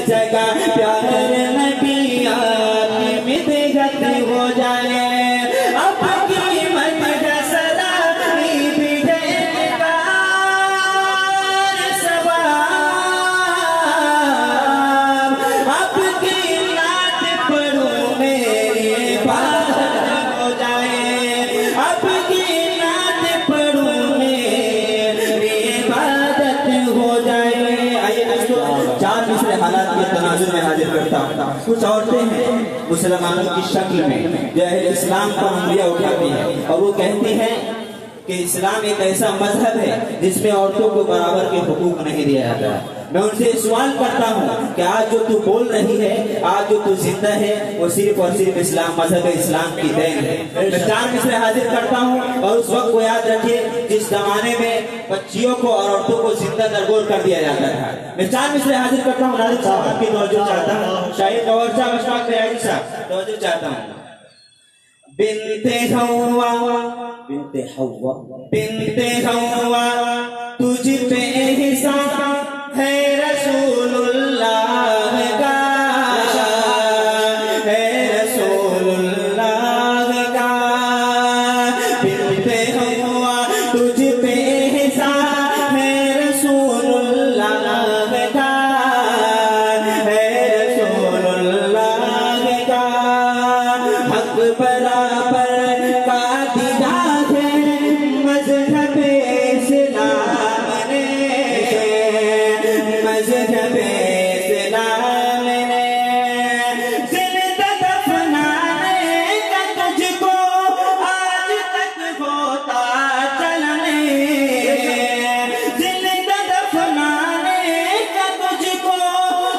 जगह प्यार नबी आपकी मिदगत हो जाए। आपकी मदद सलामी भी देगा सवाब, आपकी नात पढ़ूं मेरी इबादत हो जाए। आपकी नात पढ़ूं मेरी इबादत हो जाए। आइए चार मिसरे हालात के तनाजुर में हाजिर करता हूँ। कुछ औरतें हैं मुसलमानों की शक्ल में जो है इस्लाम पर उंगलियां उठाती हैं और वो कहती हैं कि इस्लाम एक ऐसा मजहब है जिसमें औरतों को बराबर के हुकूक नहीं दिया जाता है। मैं उनसे सवाल करता हूँ कि आज जो तू बोल रही है, आज जो तू जिंदा है, वो सिर्फ और सिर्फ इस्लाम मजहब है, इस्लाम की देन है। मैं चार मिसरे हाजिर करता हूँ और उस वक्त को याद रखिए जिस जमाने में बच्चियों को और औरतों को जिंदा दरगोर कर दिया जाता था। मैं चार मिसरे हाजिर करता हूँ, नाज़िम साहब की तवज्जो चाहता हूँ, शायद गौर साहब अशफाक बयानी साहब तवज्जो चाहता हूँ। बिन्ते हव्वा, बिन्ते हव्वा, बिन्ते हव्वा तुझ पे एहसान है रसूलुल्लाह का, है रसूलुल्लाह का। बिन्ते हव्वा तुझ पे एहसान है रसूलुल्लाह का, है रसूलुल्लाह का। हक बराबर का दिया है मज़हब इस्लाम ने, मज़हब इस्लाम ने। ज़िंदा दफनाने का तुझको आज तक होता चलने, ज़िंदा दफनाने का तुझको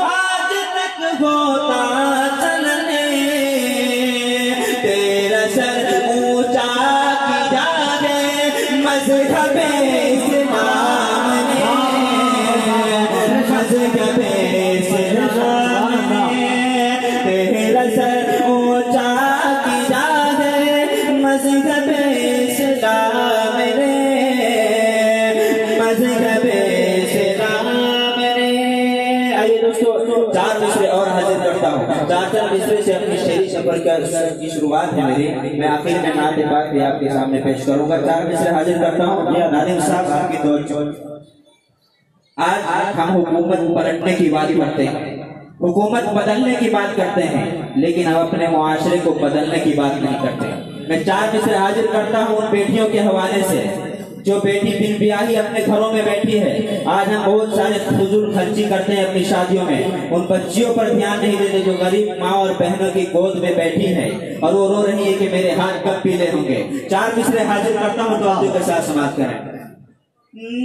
आज तक होता चलने। तेरा सर ऊंचा किया है मज़हब इस्लाम ने, मज़हब इस्लाम ने। तेरा सर ऊंचा किया है मज़हब इस्लाम ने, मज़हब इस्लाम ने। आइए दोस्तों चार मिसरे और हाजिर करता हूँ। चार मिसरे से अपनी शेरी सफर की शुरुआत है मेरी। मैं आखिर में नात पाक भी आपके सामने पेश करूंगा। चार मिसरे हाजिर करता हूँ। नाज़िम साहब आपकी तवज्जो। आज हम हुकूमत पलटने की बात करते हैं, हुकूमत बदलने की बात करते हैं, लेकिन हम अपने मुआशरे को बदलने की बात नहीं करते। मैं चार मिसरे हाजिर करता हूँ उन बेटियों के हवाले से जो बेटी बिन ब्याही अपने घरों में बैठी है। आज हम बहुत सारे फजूल खर्ची करते हैं अपनी शादियों में, उन बच्चियों पर ध्यान नहीं देते जो गरीब माँ और बहनों की गोद में बैठी है और वो रो रही है कि मेरे हाथ कब पीले होंगे। चार मिसरे हाजिर करता हूँ तो आप के साथ समाप्त करें।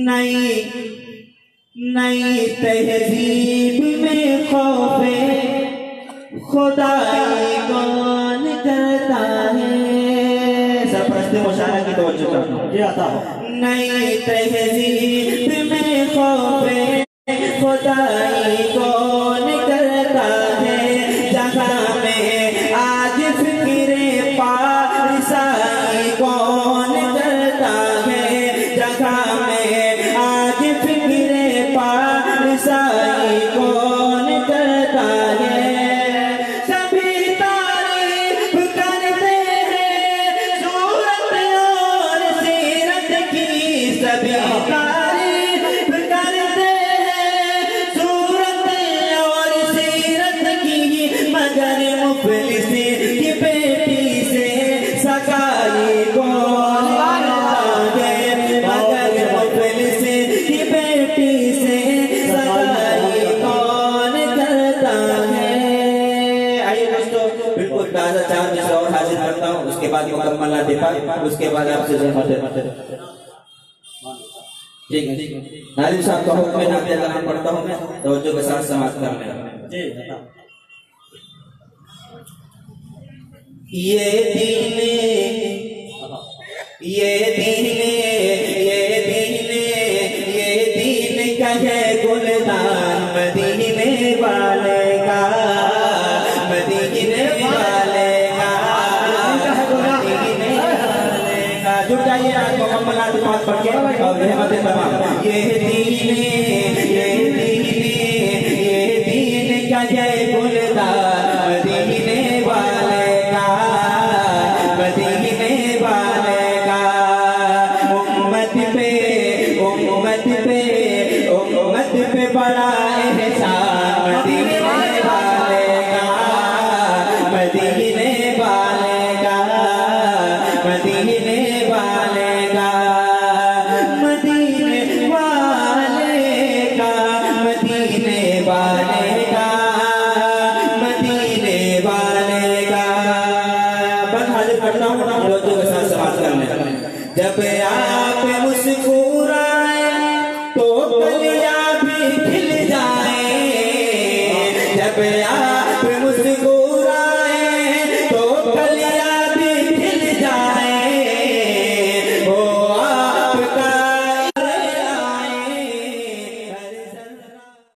नई नई तहजीब में खौफे खुदाई कौन करता है। सब रस्ते मुशारा की तवज्जो करता हूँ, ये आता हो। नई तहजीब में खौफे खुदाई कौन करता है, जहाँ में आज फिक्रे पारसाई कौन करता है, जहाँ में आज फिक्रे पारसाई कौन करता है। सभी तारीफ करते हैं सूरत और सीरत की, सभी तारीफ करते हैं सूरत और सीरत की, मगर मुफलिस की बेटी से सगाई कौन करता है, मगर मुफलिस की बेटी से सगाई कौन करता है। आइए दोस्तों बिल्कुल ताज़ा चार मिसरे और हाजिर करता हूँ, उसके बाद मुकम्मल लातिफा, उसके बाद आपसे ठीक है। नाज़िम साहब का हुक्म है, नाम कलाम पढ़ता हूँ मैं, तवज्जो के साथ समाप्त कर लेना। ये दीने ये दीने ये दीने ये दीन का है गुलदान मदीने वाले का, मदीने वाले का, मदीने वाले का। जुट जाइए आज मुकम्मल लातिफा पढ़ के और रहमत तमाम। ये दीने ये दीन का बड़ा एहसान मदीने वाले का, मदीने वाले का, मदीने वाले का, मदीने वाले का, मदीने वाले